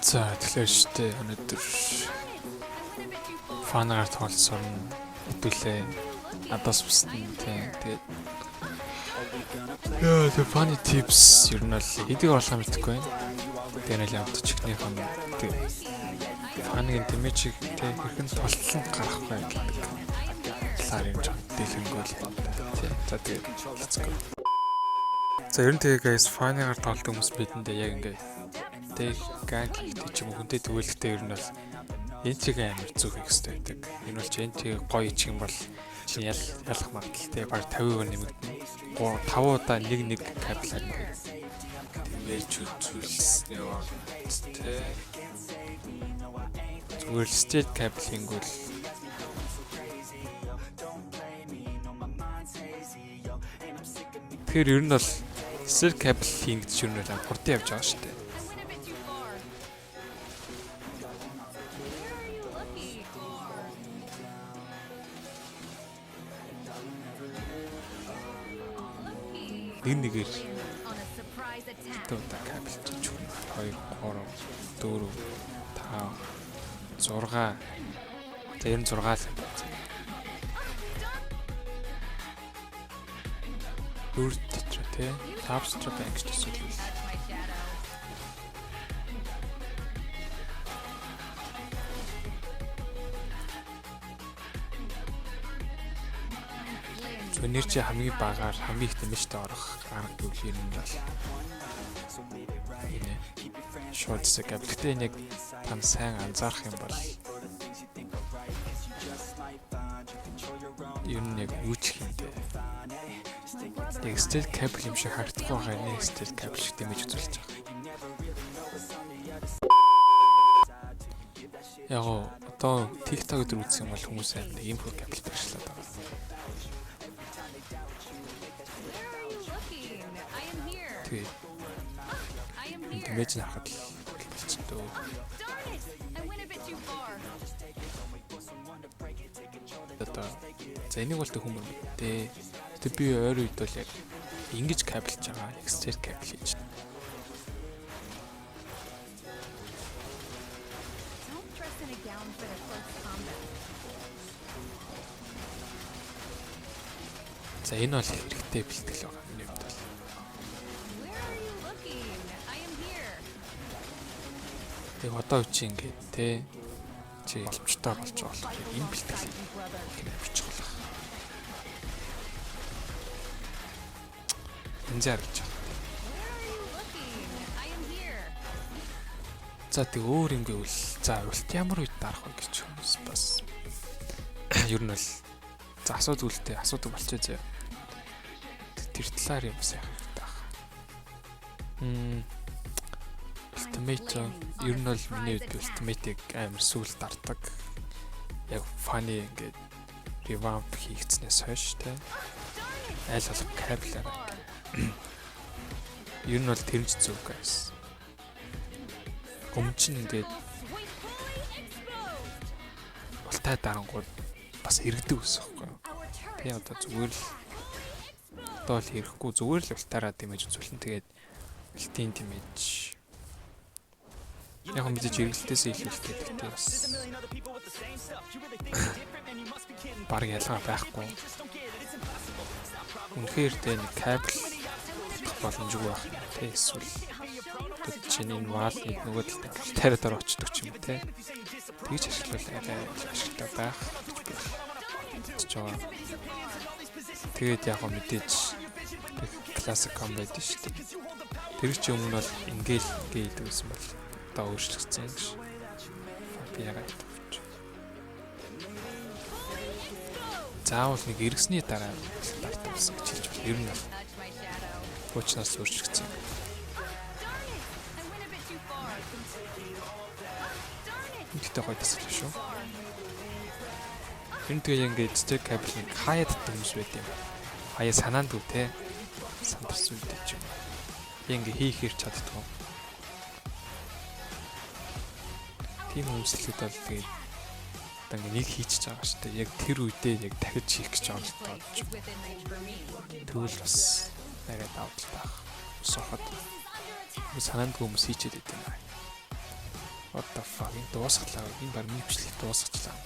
За тэгэхээр штэ өнөөдөр фанагаар тоглосон хэдүүлээ адаас бусдын тэгээд яа the funny tips ер нь л эдийг орлоо мэдхгүй байна. Тэгээд нэг явж чихнийх нь фаныгийн дэмэжийг хэрхэн тултлан гаргахгүй гэдэг талаар юм жаа дэлгэрэнгүй л тийм. За тэгээд let's go. За ер нь тэгээ guys фаныгаар тоглодог хүмүүс бидэндээ яг ингээд тэг ганг хийх ч юм уу хүнтэй тгүүлэхдээ ер нь бол энтриг амар зүг хийх хэрэгтэй байдаг. Энэ бол ч энтриг гоё ичих юм бол чинь ялах магадaltaй баг 50% нэмэгдэнэ. 5 удаа нэг капитал ингээд тэмээж үзүүлсэн яваа тэ. Зүгээр л state cap хийнгүүл тэгэхээр ер нь бол state cap хийн гэж ер нь бол хурдан явж байгаа шүү дээ. Нэгээр хэдэн удаа кабель чиж өгнө 2 3 4 5 6 за ер нь 6 л үрдэж тэ substrate bank гэж төсөөлөл өнөр чи хамгийн багаар хамгийн их дэмжтэй орох арга гэвэл юм бол short stack гэхдээ нэг тань сайн анзаарах юм бол ер нь яг үүчих юм дээ. Яг state cable юм шиг харагдахгүй байгаа нэг state cable шиг дэмэж үзүүлж байгаа. Яг одоо TikTok дээр үзэх юм бол хүмүүс амар info cable хэрэглээд байгаа. Тэгээд дэмэж харахад болчихдоо. За энийг бол хүмүүс мэдээ. Тэг би ойр үед бол яг ингэж кабелж байгаа. External кабель хийж. За энэ бол хэрэгтэй бэлтгэл байгаа. Миний хувьд бол. Тэг одоо үчи ингээд те чи олчтой болж байгаа бол энэ бэлтгэлийг хийвч болох. Энзэр гэж байна. За тэг өөр юм гэвэл за үлт ямар үед дарах вэ гэж хүмүүс бас ер нь бол за асуудаг болчихё зөө. Тэр талаар юм сайн хэрэгтэй байна. Ultimate ер нь бол миний үед Ultimate-ийг амар сүүл дартаг. Яг funny ингээд revamp хийгдснээс хойш тэ. Айл болох кабель. Ер нь бол тэрж зүг guys. Өмчин ингээд ултай дарангууд бас иргэдэг ус байхгүй. Тэгээ одоо зүгээр л одоо л ирэхгүй зүгээр л ултаараа дэмэж үзүүлэн тэгээд ултын дэмэж яг мэдээж эргэлтээс илүүлдэг гэдэг бас баг ялгаа байхгүй. Үнэхээр тэ нэг кабель боломжгүй байх юм тэ эсвэл чиний вал нөгөө талд тараад очдог ч юм уу тэ. Тэгж ашиглавал арай ашигтай байх гэж байна. Тэгээд яг мэдээж классик комбайд шүү дээ. Тэр ч өмнө бол ингээл гэдэг байсан бол одоо өөрчлөгдсөн гэж. Би яг айтвч. Заавал нэг эргэсний дараа стартсан гэж хэлж байна. Ер нь уучнаас өөрчлөгдсөн. Тэгтээ гоё тасалж шүү. Энэ тэгээ ингээд stack cable-ийг хаяад хүмүүс байт юм. Хаяа санаандгүй те. Сандарсан үед ч юм. Ингээ хийхээр чаддгүй. Тийм хүмүүслэхэд бол тэгээд одоо ингээ нэг хийчихэж байгаа шүү дээ. Яг тэр үедээ яг дахиж хийх гэж оролдоод ч юм. Тэгвэл бас арай давтал байх. Сохот. Санаандгүй хүмүүс хийчихэд идэв юм. What the fuck? Энэ дуусгалаа. Энэ баг мипчлэг дуусгачлаа.